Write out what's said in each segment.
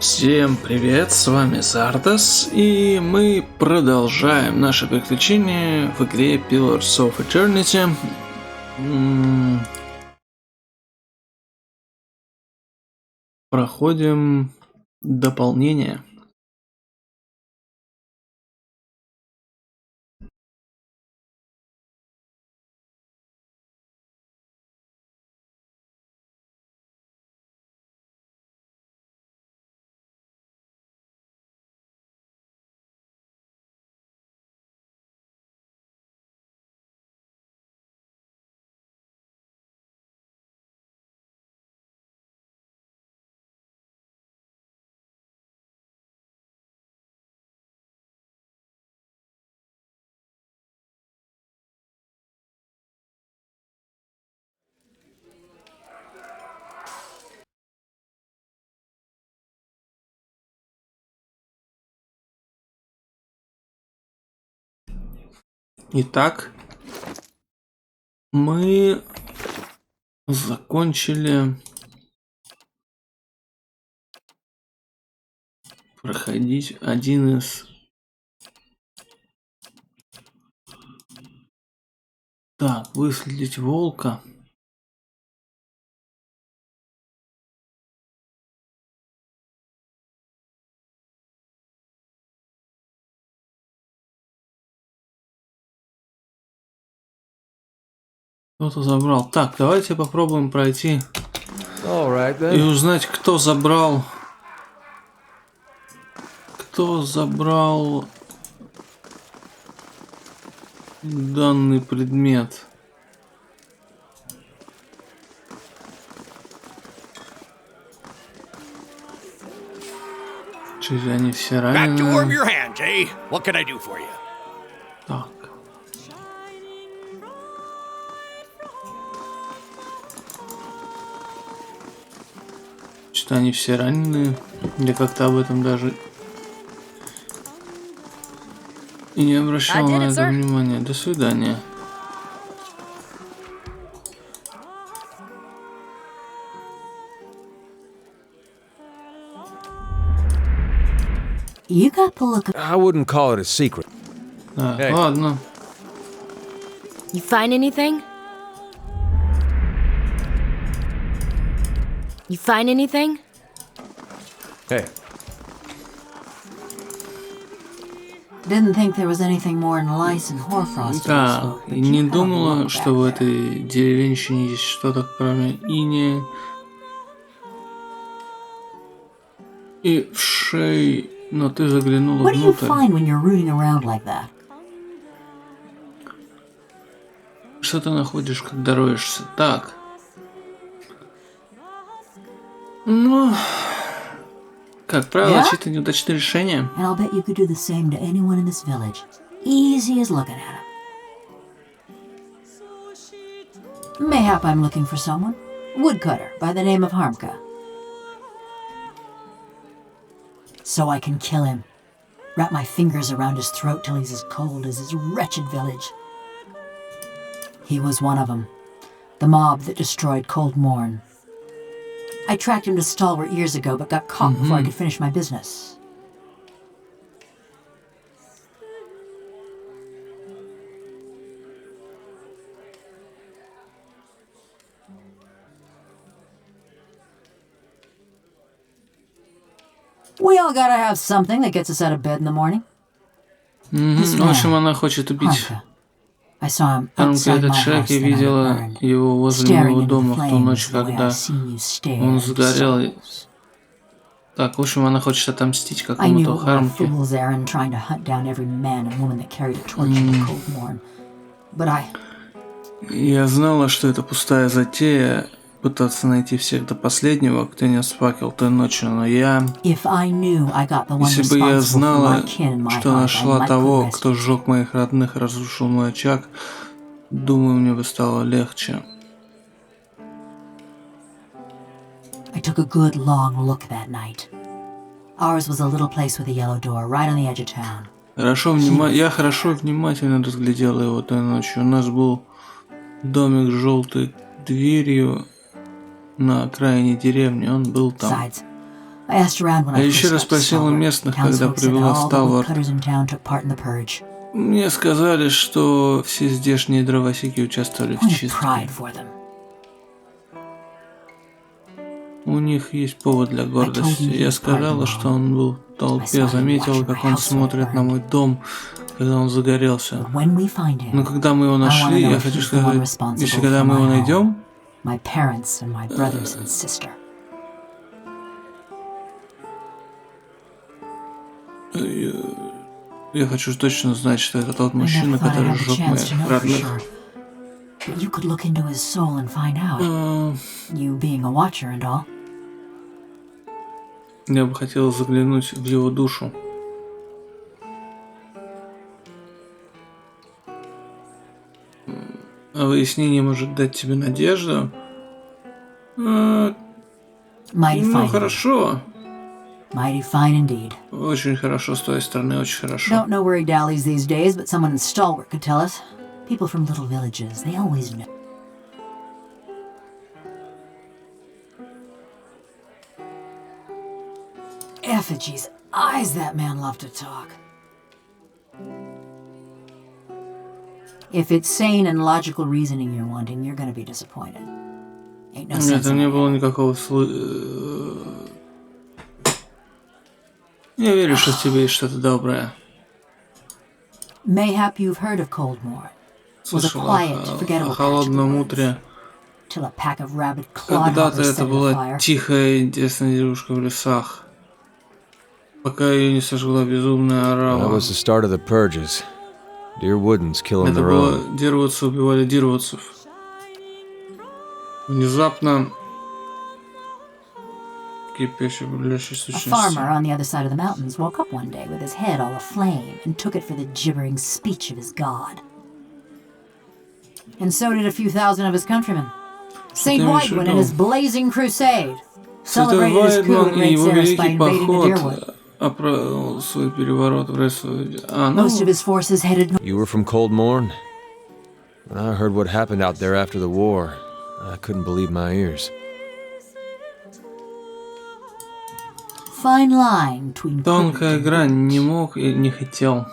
Всем привет, с вами Зардас, и мы продолжаем наше приключение в игре Pillars of Eternity. Проходим дополнение. Итак, мы закончили проходить один из... Так, выследить волка. Кто-то забрал. Так, давайте попробуем пройти и узнать, кто забрал данный предмет. Чуть они все ранены. Так. Что они все ранены. Я как-то об этом даже и не обращал на это внимания. До свидания. I wouldn't call it a secret. Hey. Ладно. You find anything? You find anything? Hey. Didn't think there was anything more than lice and hoarfrost. Да, и не думала, что в этой деревенщине есть что-то кроме иния и вшей, но ты заглянула What do you внутрь. find when you're rooting around like that? Что ты находишь, когда роешься? Так. Ну, как правило, чьи-то неудачные решения. And I'll bet you could do the same to anyone in this village. Easy as looking at him. Mayhap I'm looking for someone. Woodcutter by the name of Harmka. So I can kill him. Wrap my fingers around his throat till he's as cold as his wretched village. He was one of them. The mob that destroyed Cold Morn. I tracked him to Stalwart years ago, but got caught before I could finish my business. We all gotta have something that gets us out of bed in the morning. В общем, она хочет убить. I saw him Там outside этот my человек, house я the night it видела burned, его возле staring моего into дома the в ту ночь, flames the way когда I've seen you stare он into сгорел. souls. Так, в общем, она хочет отомстить I knew какому-то it was a Хармке. fool's errand trying to hunt down every man and woman that carried a torch in Cold Morn. But Я знала, что это пустая затея пытаться найти всех до последнего, кто нес факел той ночью, но если бы я знала, что нашла того, кто сжег моих родных и разрушил мой очаг, думаю, мне бы стало легче. I took a good long look that night. Ours was a little place with a yellow door right on the edge of town. Я хорошо внимательно разглядела его той ночью. У нас был домик с желтой дверью на окраине деревни. Он был там. Я еще раз спросил у местных, когда прибыла в Сталвард. Мне сказали, что все здешние дровосеки участвовали в чистке. У них есть повод для гордости. Я сказала, что он был в толпе, заметила, как он смотрит на мой дом, когда он загорелся. Но когда мы его нашли, я хочу сказать, если когда мы его найдем, я хочу точно знать, что это тот мужчина, который сжег моих родных. Я бы хотел заглянуть в его душу. А выяснение может дать тебе надежду? Ну, хорошо. Mighty fine indeed. Очень хорошо с твоей стороны, очень хорошо. Don't know where he dallies these days, but someone in Stalwart could tell us. People from little villages, they always know. Effigy's eyes, that man loved to talk. If it's sane and logical reasoning you're wanting, you're gonna be disappointed. Ain't no sense. Нет, не было никакого Я верю, что в тебе есть что-то доброе. Mayhap you've heard of Coldmore. Слышал о холодном утре. Когда-то это была тихая, интересная девушка в лесах, пока ее не сожгла безумная орава. That was the start of the purges. Deerwoodens killing Это their было own. дервудцы убивали дервудцев. Внезапно кипящей бурлящей A farmer сущности. on the other side of the mountains woke up one day with his head all aflame and took it for the gibbering speech of his god. And so did a few thousand of his countrymen. Saint Widwin and his blazing crusade Святой celebrated his coup Вайдман at и Great его Ceres by великий invading the поход Deerwood. оправил свой переворот в Ресу. Most of his forces headed north. You were from Coldmorn? When I heard what happened out there after the war, I couldn't believe my ears. Fine line between Тонкая грань, не мог и не хотел.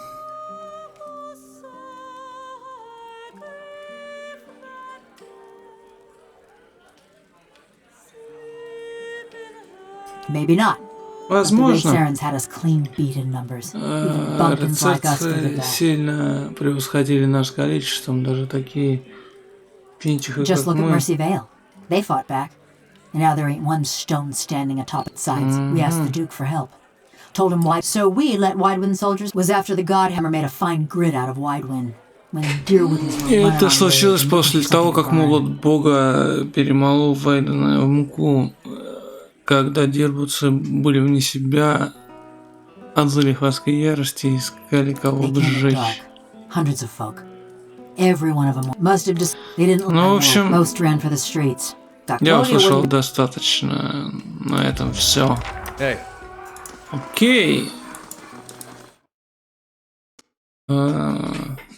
Maybe not. Возможно, Рецепты сильно превосходили нас количеством, даже такие пинчихи, Just как look at мы. Mercy Vale. They fought back. And now there ain't one stone standing atop its sides. We asked the Duke for help. Told him why. So we let Widewind soldiers was after the Godhammer made a fine grid out of Widewind. When Deerwoodens were И running это on случилось the после того, как молот Бога перемолол Вайдена в муку, когда дербутцы были вне себя от залихватской ярости и искали кого бы сжечь. Hundreds of folk. Every one of them must have just they didn't Ну, в общем, most ran for the streets. я услышал достаточно. На этом все. Hey. Окей.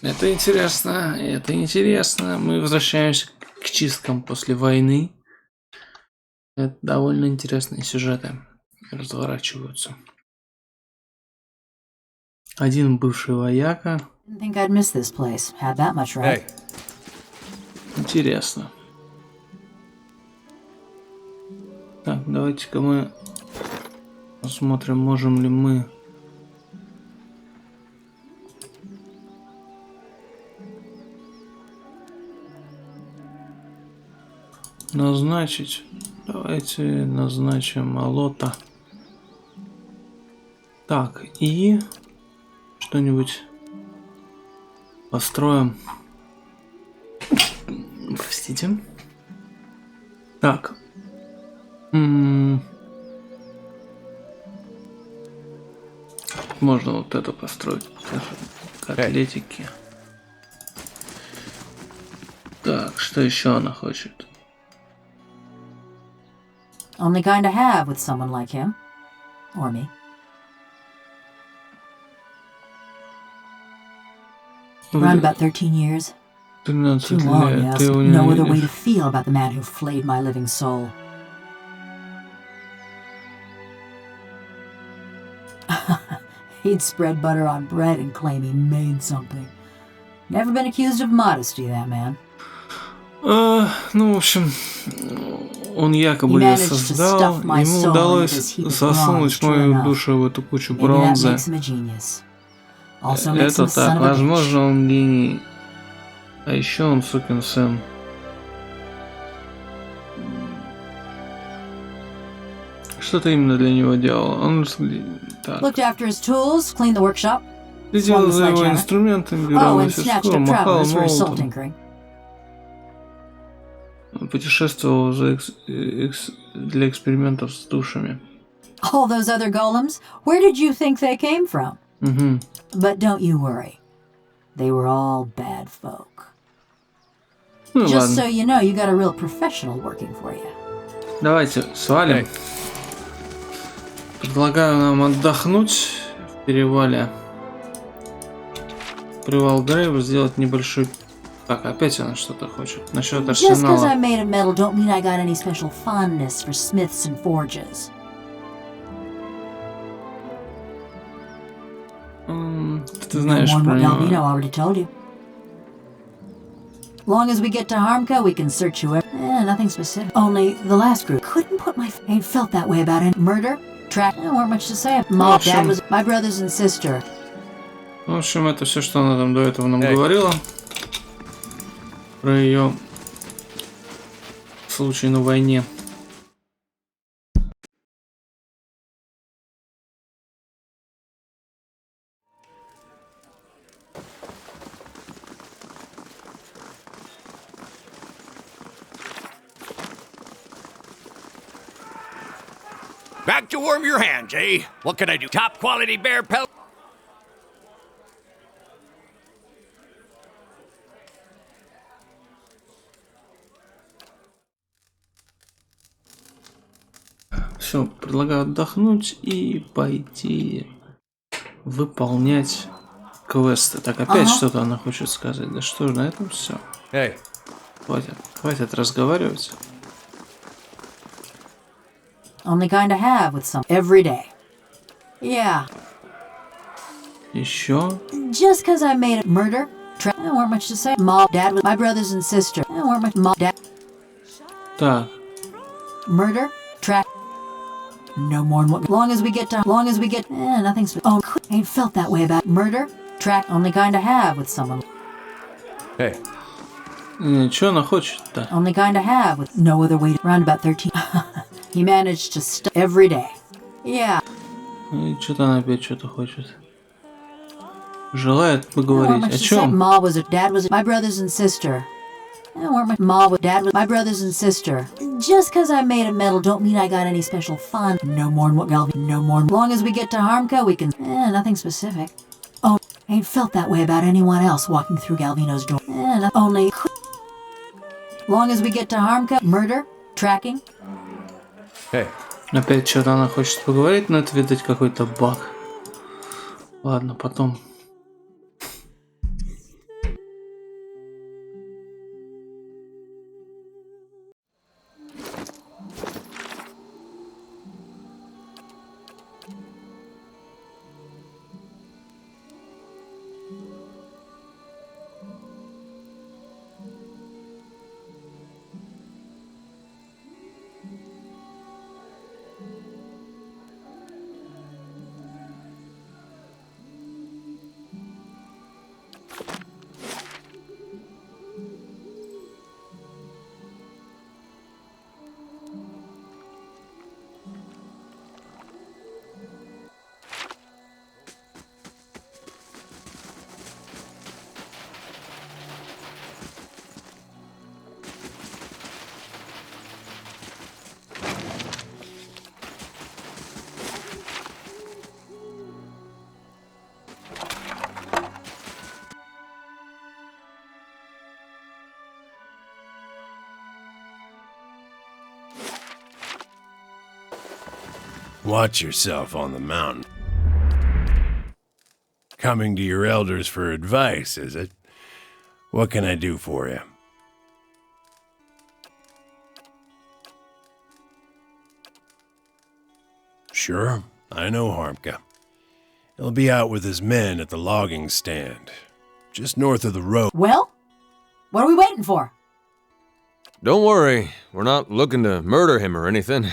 Это интересно, это интересно. Мы возвращаемся к чисткам после войны. Это довольно интересные сюжеты разворачиваются. Один бывший вояка. Think I'd miss this place. Had that much right. Hey. Интересно. Так, давайте-ка мы посмотрим, можем ли мы назначить. Давайте назначим молота. Так, и что-нибудь построим. Простите. Так. Можно вот это построить. Котлетики. Так, что еще она хочет? Only kind to have with someone like him. Or me. Around about 13 years. 13 Too long, лет. yes. Ты его No other way to ненавидишь. feel about the man who flayed my living soul. He'd spread butter on bread and claim he made something. Never been accused of modesty, that man. Ну, в общем, он якобы ее создал, ему удалось засунуть мою душу в эту кучу бронзы. Это так, возможно, он гений. А еще он сукин сын. Что ты именно для него делал? Он следил за его инструментами, бирал мастерскую, махал молотом. Он путешествовал для экспериментов с душами. All those other golems? Where did you think they came from? But don't you worry. They were all bad folk. Ну, Just ладно. so you know, you got a real professional working for you. Давайте свалим. Предлагаю нам отдохнуть в перевале. Привал Грейв, сделать небольшой... Так, опять она что-то хочет. Насчет Just because I арсенала. made of metal don't mean I got any special fondness for smiths and forges. Ты знаешь More про than Galvino него. already told you. Long as we get to Harmco, we can search you. Nothing specific. Only the last group couldn't put my ain't felt that way about it. Murder, track. There weren't much to say. Mom, dad was my brothers and sister. В общем, это все, что она там до этого нам говорила. Про ее случай на войне. Back to warm your hands, eh? What can I do? Top quality bear pellet? Все, предлагаю отдохнуть и пойти выполнять квесты. Так, опять что-то она хочет сказать. Да что ж, на этом все. Hey. Хватит разговаривать. Only kind of have with some every day. Yeah. Еще. Just because I made a murder, track. There weren't much to say. Mom, dad was my brothers and sister. There weren't much. Mom, dad. Так. Murder, track. No more than what. Long as we get. Nothing's. Oh, ain't felt that way about murder, track. Only kind of have with someone. Hey. Что она хочет-то? Only kind of have with no other way. Around about 13. He managed to every day. Yeah. И что-то она опять что-то хочет. Желает поговорить. О чем? Ma was dad was my brothers and sister. Ma was dad was my brothers and sister. Just because I made of metal don't mean I got any special fun. No more than what Galvin. No more. Long as we get to Harmco, we can. Nothing specific. Oh, ain't felt that way about anyone else walking through Galvino's door. Only. Long as we get to Harmco, murder, tracking. Hey. Опять что-то она хочет поговорить, но это, видать, какой-то баг. Ладно, потом. Watch yourself on the mountain. Coming to your elders for advice, is it? What can I do for you? Sure, I know Harmka. He'll be out with his men at the logging stand, just north of the road. Well, what are we waiting for? Don't worry, we're not looking to murder him or anything.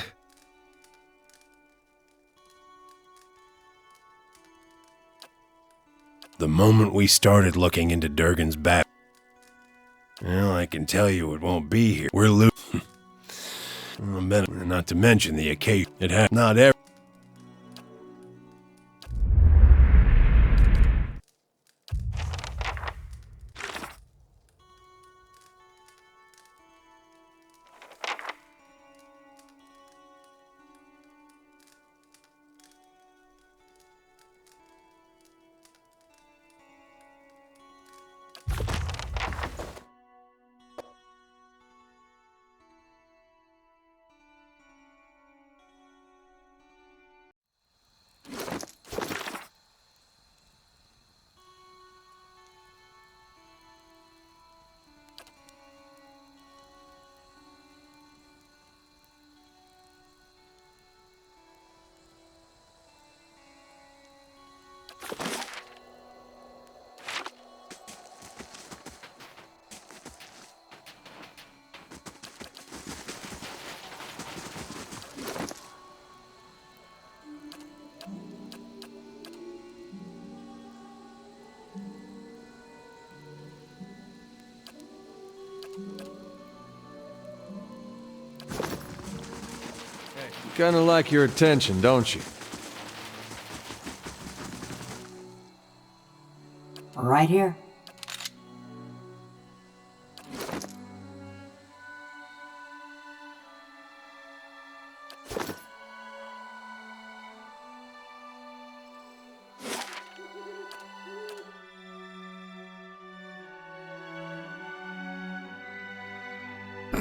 The moment we started looking into Durgan's back, well, I can tell you it won't be here. We're losing. Not to mention the occasion. It has not ever. You kinda like your attention, don't you? Right here.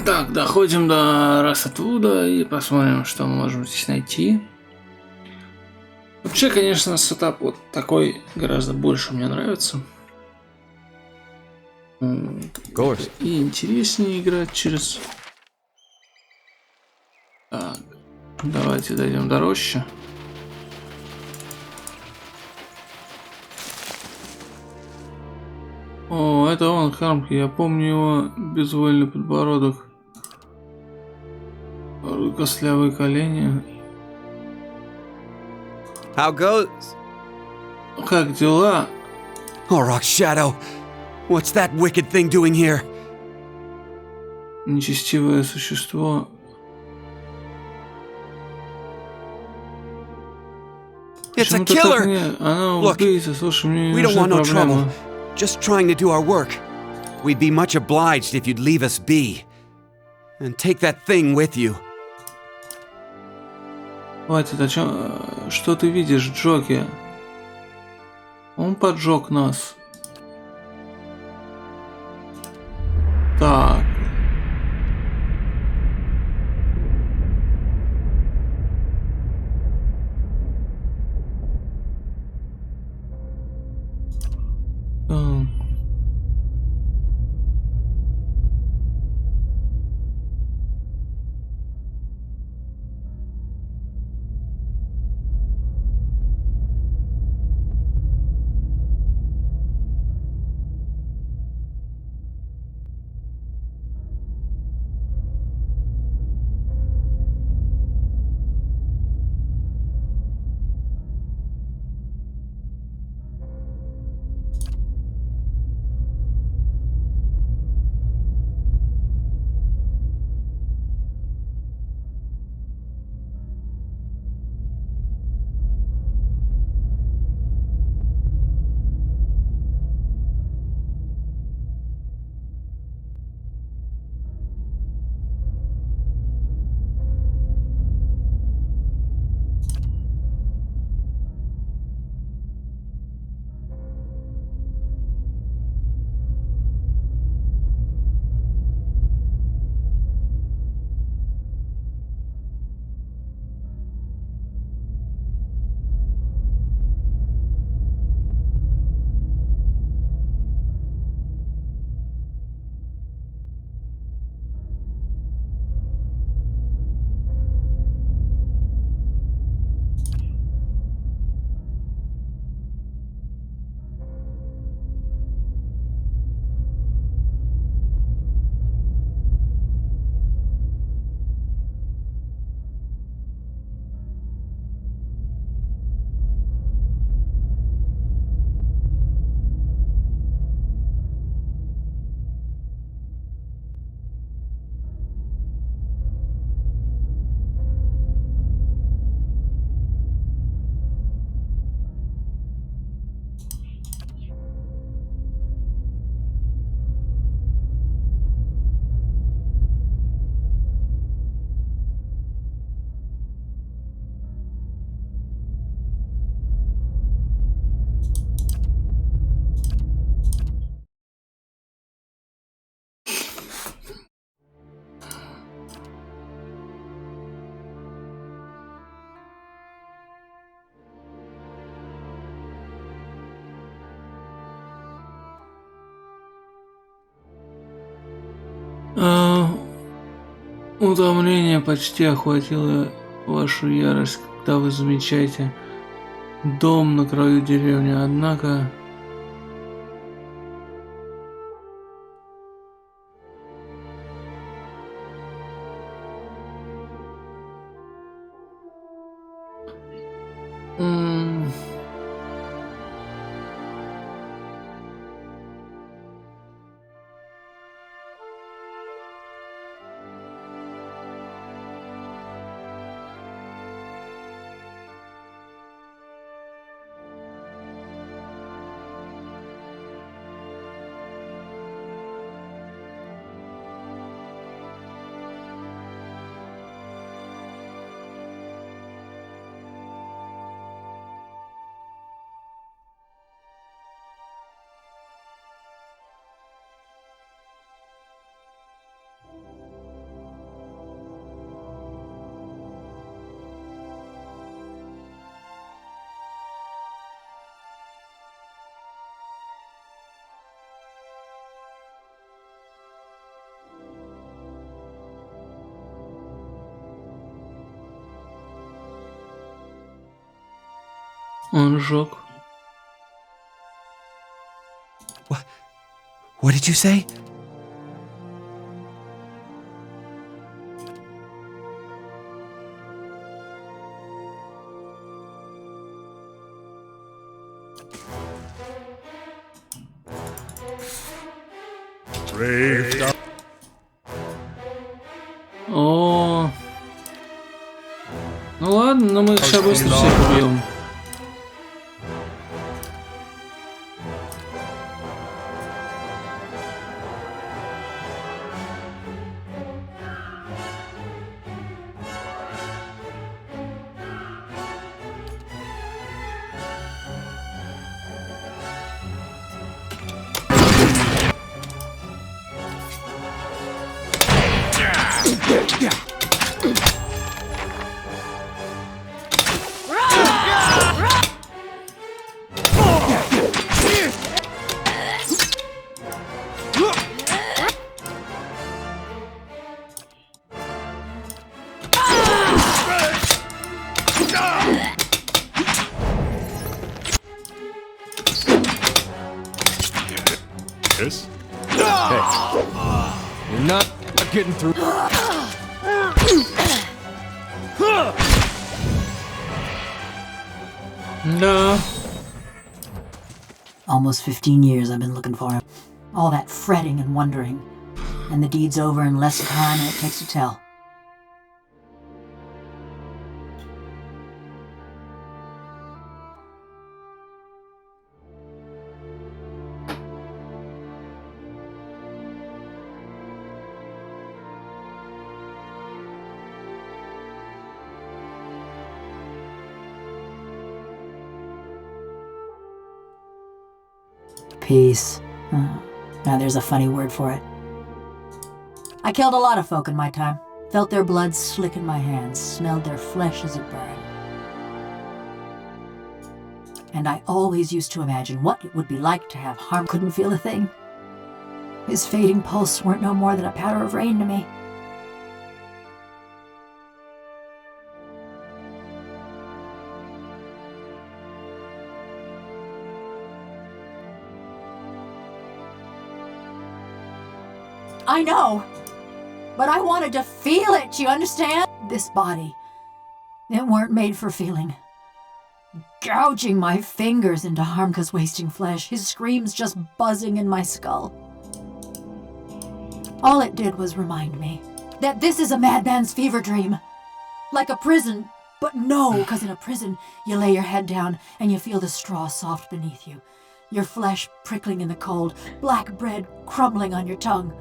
Так, доходим до Рассатвуда и посмотрим, что мы можем здесь найти. Вообще, конечно, сетап вот такой гораздо больше мне нравится. И интереснее играть через... Так, давайте дойдем до рощи. О, это он, Хармки, я помню его безвольный подбородок. Костлявые колени. How goes? Как дела? Auroch Shadow, what's that wicked thing doing here? Нечестивое существо. It's a Почему-то killer! так нет. Она Look, убийца. Слушай, мне не we don't нужны want no проблемы. trouble. Just trying to do our work. We'd be much obliged if you'd leave us be. And take that thing with you. Хватит, о чем... Что ты видишь, Джоки? Он поджег нас. Так. Утомление почти охватило вашу ярость, когда вы замечаете дом на краю деревни, однако... Он сжег. What did you say? О, ну ладно, но мы сейчас быстро всех убьем. Yes? Hey, you're not getting through. Да. Almost 15 years I've been looking for him. All that fretting and wondering. And the deed's over in less time than it takes to tell. Peace. Now there's a funny word for it. I killed a lot of folk in my time. Felt their blood slick in my hands, smelled their flesh as it burned. And I always used to imagine what it would be like to have harm. Couldn't feel a thing. His fading pulse weren't no more than a patter of rain to me. I know, but I wanted to feel it, you understand? This body, it weren't made for feeling. Gouging my fingers into Harmka's wasting flesh, his screams just buzzing in my skull. All it did was remind me that this is a madman's fever dream. Like a prison, but no, because in a prison, you lay your head down and you feel the straw soft beneath you. Your flesh prickling in the cold, black bread crumbling on your tongue.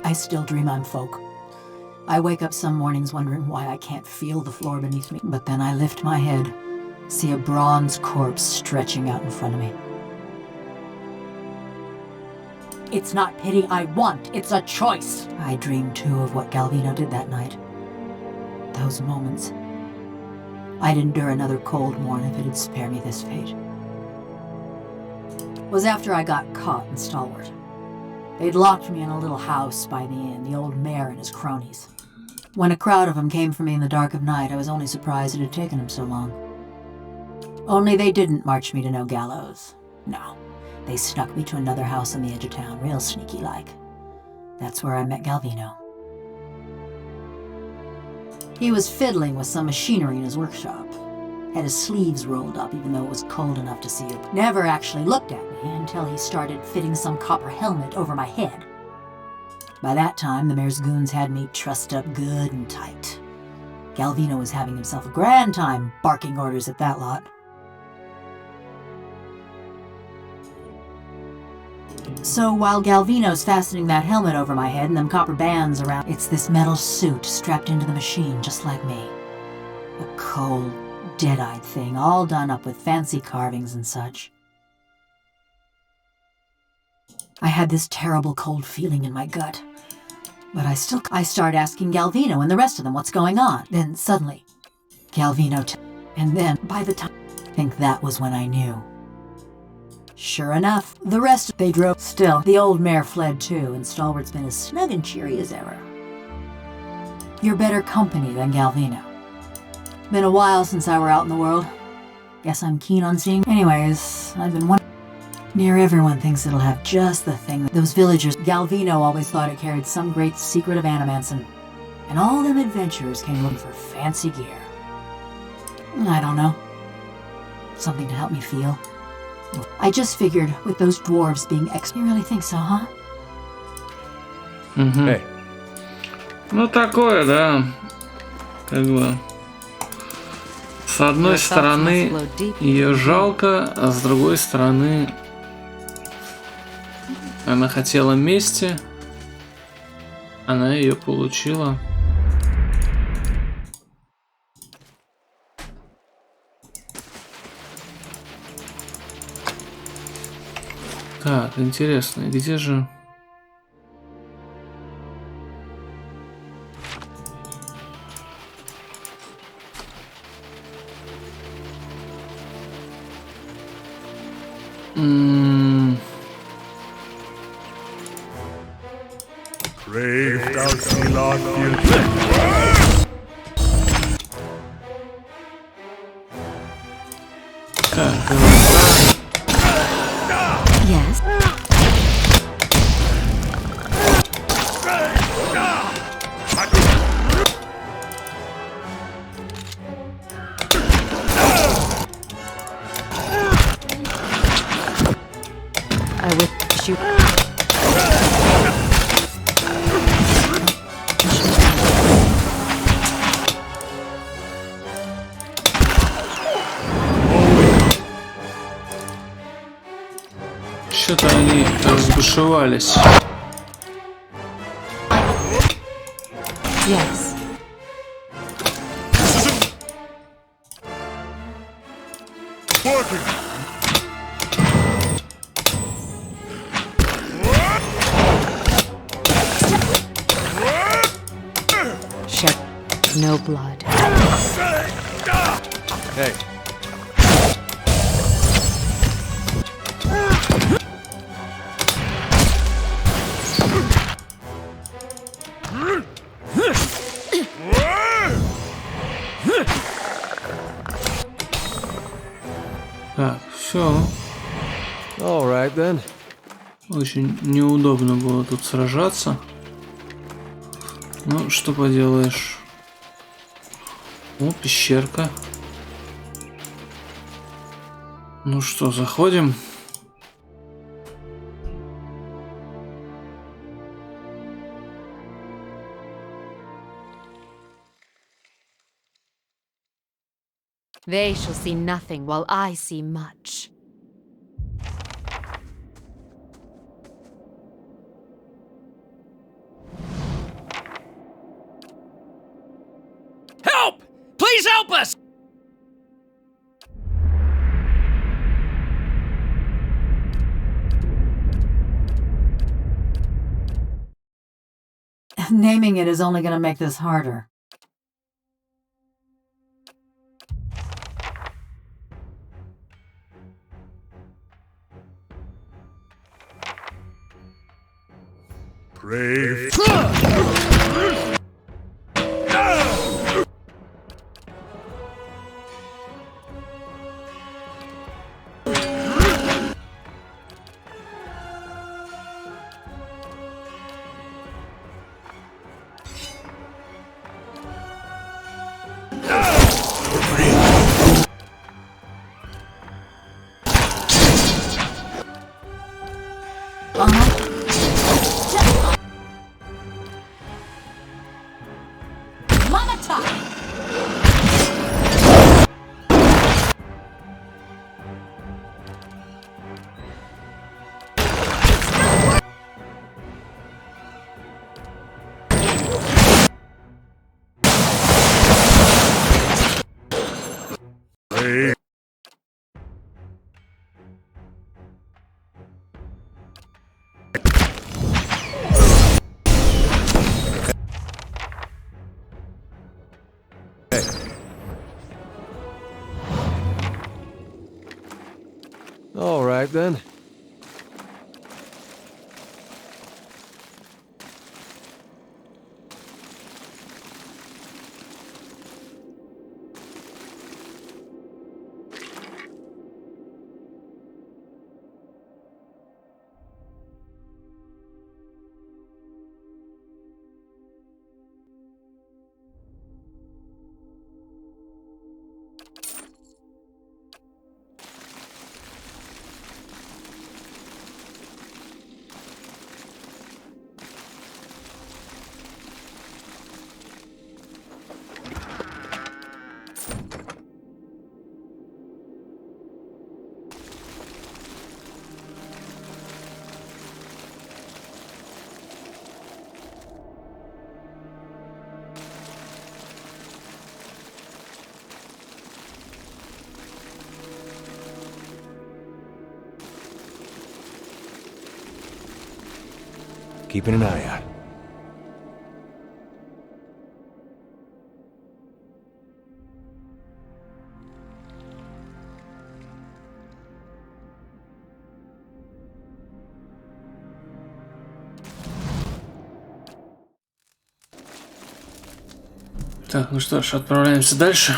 I still dream I'm folk. I wake up some mornings wondering why I can't feel the floor beneath me, but then I lift my head, see a bronze corpse stretching out in front of me. It's not pity I want, it's a choice. I dreamed too of what Galvino did that night. Those moments. I'd endure another cold morn if it'd spare me this fate. It was after I got caught in Stalwart. They'd locked me in a little house by the inn, the old mayor and his cronies. When a crowd of them came for me in the dark of night, I was only surprised it had taken them so long. Only they didn't march me to no gallows. No, they snuck me to another house on the edge of town, real sneaky-like. That's where I met Galvino. He was fiddling with some machinery in his workshop. Had his sleeves rolled up even though it was cold enough to see it. Never actually looked at me until he started fitting some copper helmet over my head. By that time, the mayor's goons had me trussed up good and tight. Galvino was having himself a grand time barking orders at that lot. So while Galvino's fastening that helmet over my head and them copper bands around, it's this metal suit strapped into the machine just like me. A cold, dead-eyed thing, all done up with fancy carvings and such. I had this terrible cold feeling in my gut. But I start asking Galvino and the rest of them what's going on. Then suddenly, Galvino and then by the time, I think that was when I knew. Sure enough, the rest they drove. Still, the old mare fled too, and Stalwart's been as snug and cheery as ever. You're better company than Galvino. Been a while since I were out in the world. Guess I'm keen on seeing. Anyways, I've been wondering. Near everyone thinks it'll have just the thing. Those villagers, Galvino always thought it carried some great secret of Animanson. And all them adventurers came looking for fancy gear. I don't know. Something to help me feel. I just figured with those dwarves being You really think so, huh? Угу. Ну такое, да. Как бы. С одной стороны, ее жалко, а с другой стороны, она хотела мести, она ее получила. Так, интересно, где же... Yes. I wish you. Что-то они разбушевались. Yes. Shed no blood. Hey. Так, все. All right then. Очень неудобно было тут сражаться. Ну, что поделаешь. О, пещерка. Ну что, заходим. They shall see nothing while I see much. Help! Please help us! Naming it is only gonna make this harder. Brave. All right, then. Keeping an eye out. Так, ну что ж, отправляемся дальше.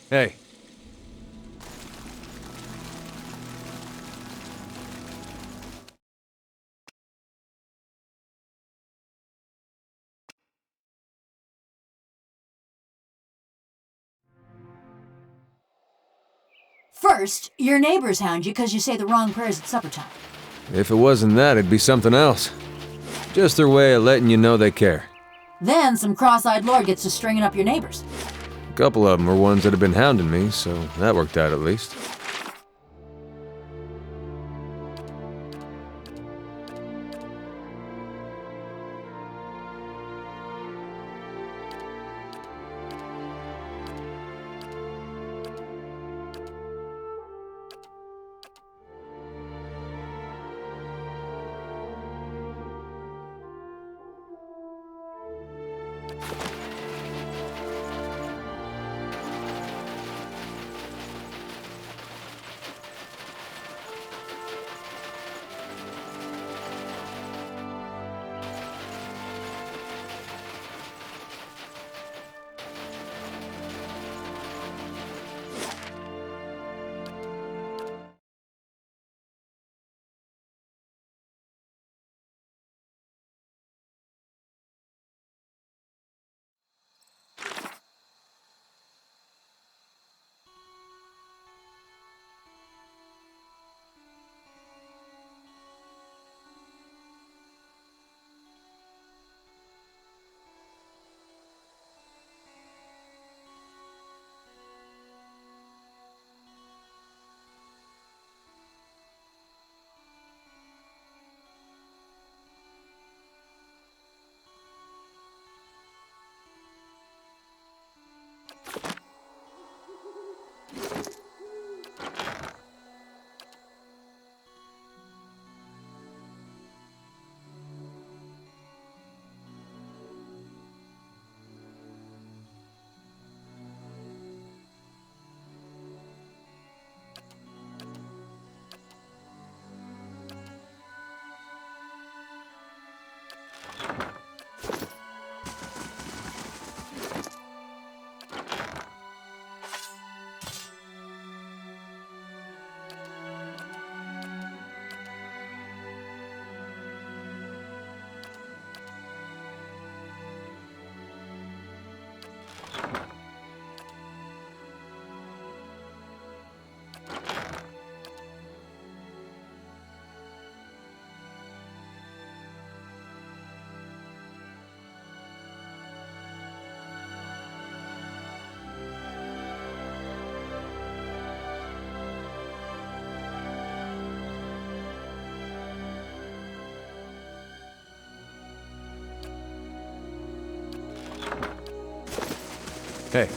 Hey. First, your neighbors hound you because you say the wrong prayers at supper time. If it wasn't that, it'd be something else. Just their way of letting you know they care. Then some cross-eyed lord gets to stringing up your neighbors. A couple of them were ones that had been hounding me, so that worked out at least. Hey.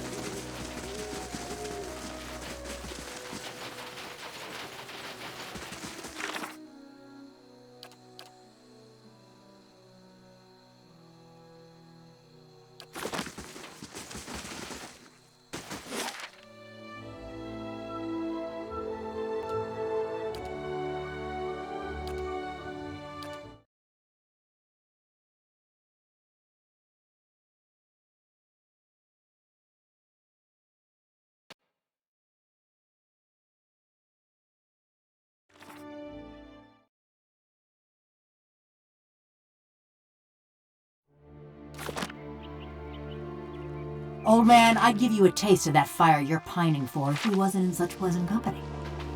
Old man, I'd give you a taste of that fire you're pining for if we wasn't in such pleasant company.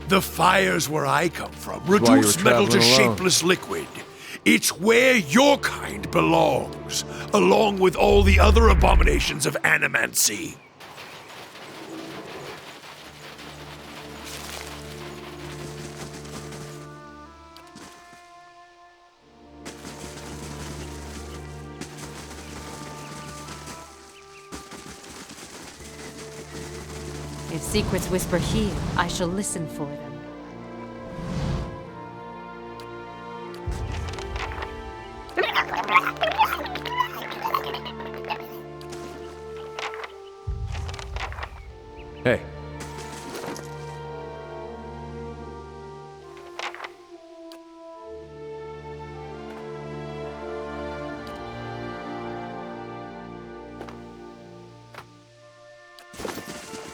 The fire's where I come from. That's why you were Reduce metal to traveling alone. shapeless liquid. It's where your kind belongs, along with all the other abominations of animancy. If secrets whisper here, I shall listen for them. Hey.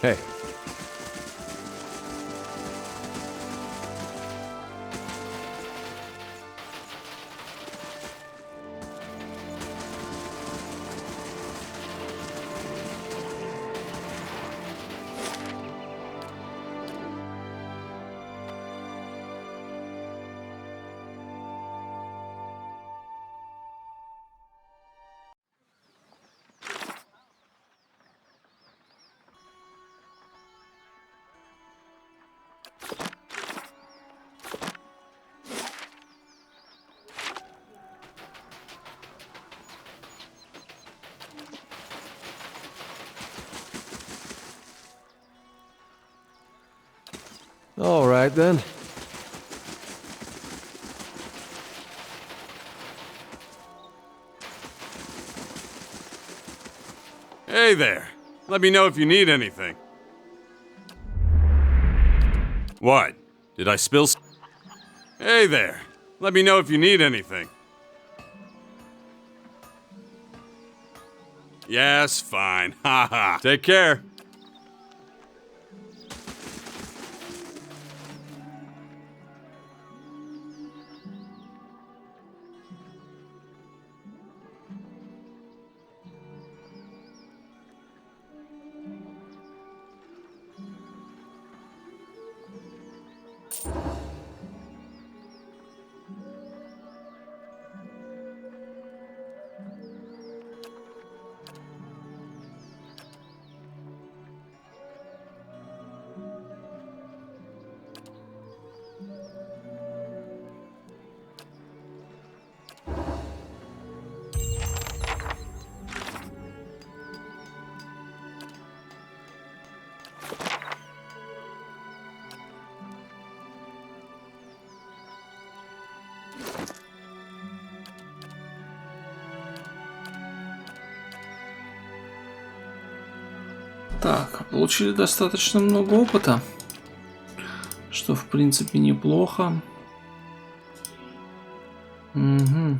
Hey. All right, then. Hey there. Let me know if you need anything. What? Did I spill Hey there. Let me know if you need anything. Yes, fine. Haha. Take care. Так, получили достаточно много опыта, что в принципе неплохо. Угу.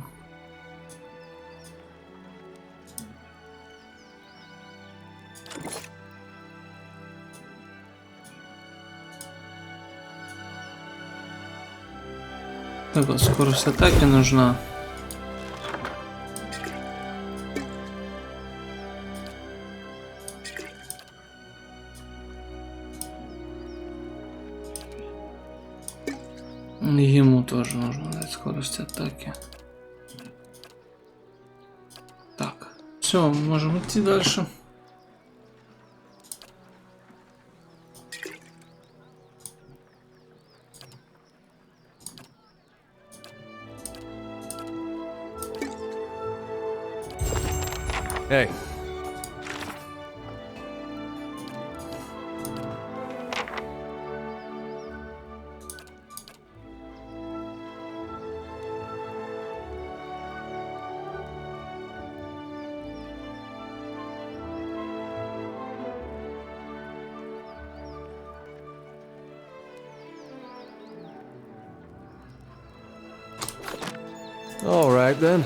Так вот, скорость атаки нужна. Ему тоже нужно дать скорость атаки. Так, все, можем идти дальше. Hey. All right, then.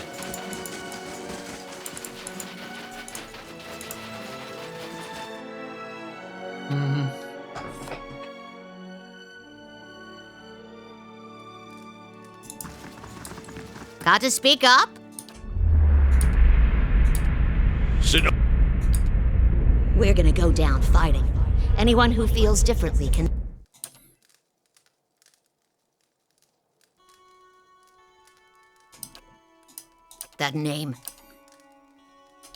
Got to speak up? We're gonna go down fighting. Anyone who feels differently can... That name.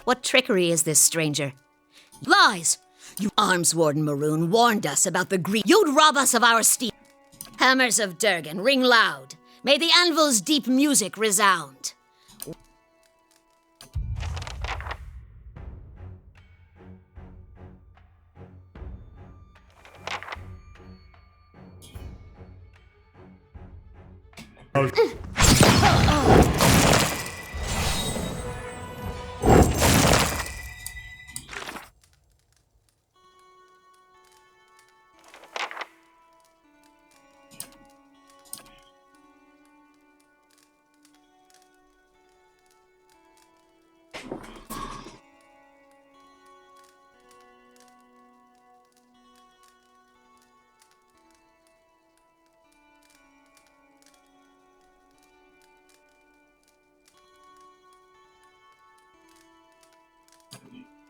What trickery is this, stranger? Lies! You Arms Warden Maroon warned us about the greed. You'd rob us of our steel. Hammers of Durgan, ring loud. May the anvil's deep music resound.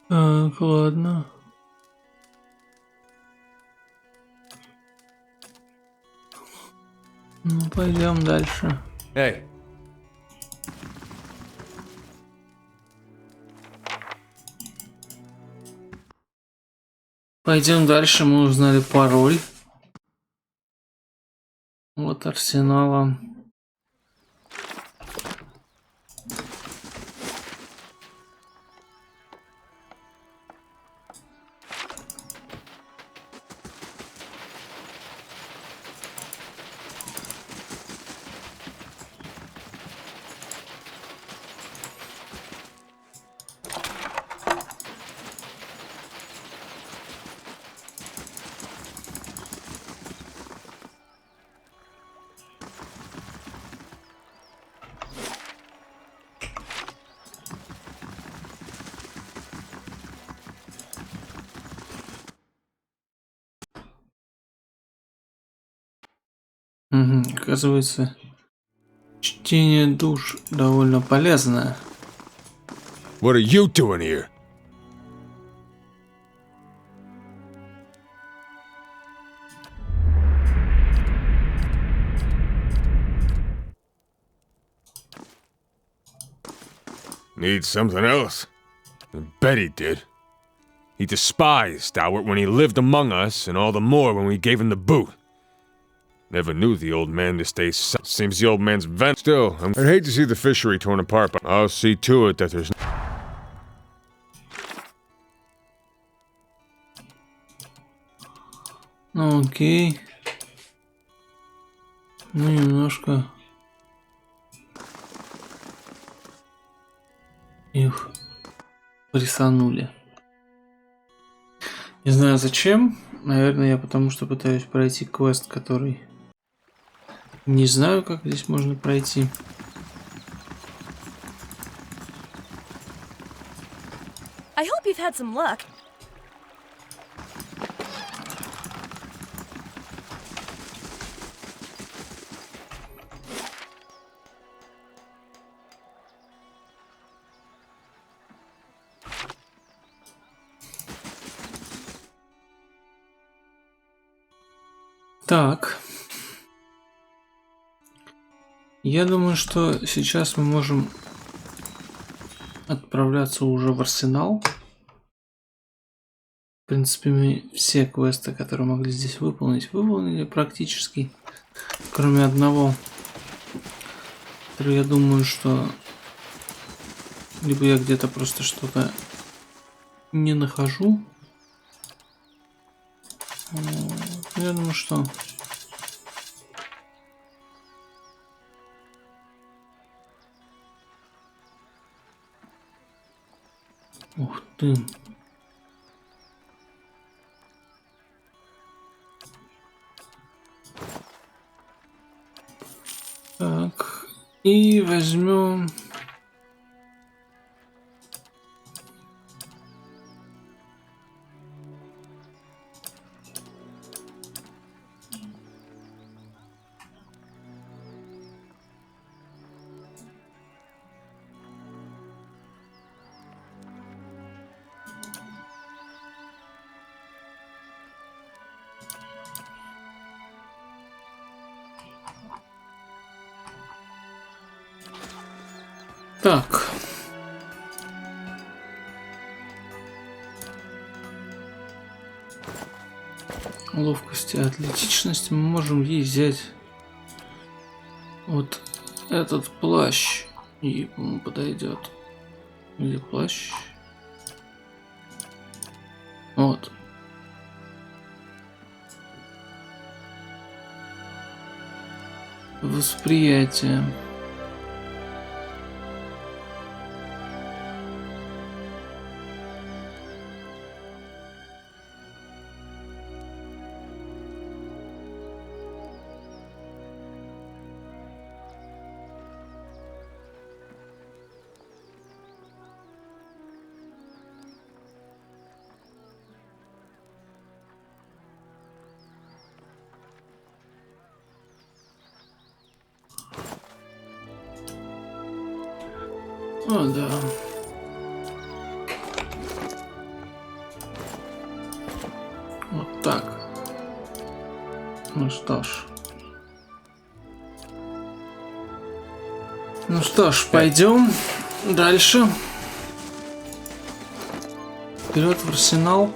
Так, ладно. Ну, пойдем дальше. Hey. Пойдем дальше. Мы узнали пароль от арсенала. Оказывается, чтение душ довольно полезное. What are you doing here? Need something else? I bet he did. He despised Stowart when he lived among us, and all the more when we gave him the boot. Never knew the old man to stay seems the old man's vent. Still, I'd hate to see the fishery torn apart, but I'll see to it that there's... Ну окей. Ну немножко. Их прессанули. Не знаю зачем. Наверное, я потому что пытаюсь пройти квест, который... Не знаю, как здесь можно пройти. I hope you've had some luck. Так. Я думаю, что сейчас мы можем отправляться уже в арсенал. В принципе, мы все квесты, которые могли здесь выполнить, выполнили практически. Кроме одного. Который я думаю, что... Либо я где-то просто что-то не нахожу. Я думаю, что... Ух ты. Так. И возьмем... Так. Ловкость и атлетичность мы можем ей взять вот этот плащ. И ему подойдет. Где плащ? Вот. Восприятие. О, да. Вот так. Ну что ж. Ну что ж, пойдем дальше. Вперед в арсенал.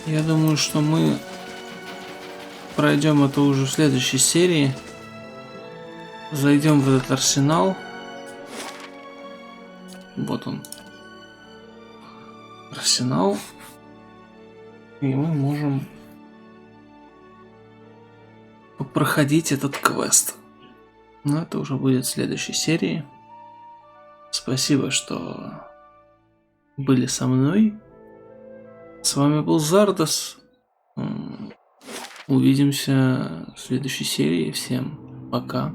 Я думаю, что мы пройдем это уже в следующей серии. Зайдем в этот арсенал. Вот он. Арсенал. И мы можем проходить этот квест. Но это уже будет в следующей серии. Спасибо, что были со мной. С вами был Зардас. Увидимся в следующей серии. Всем пока.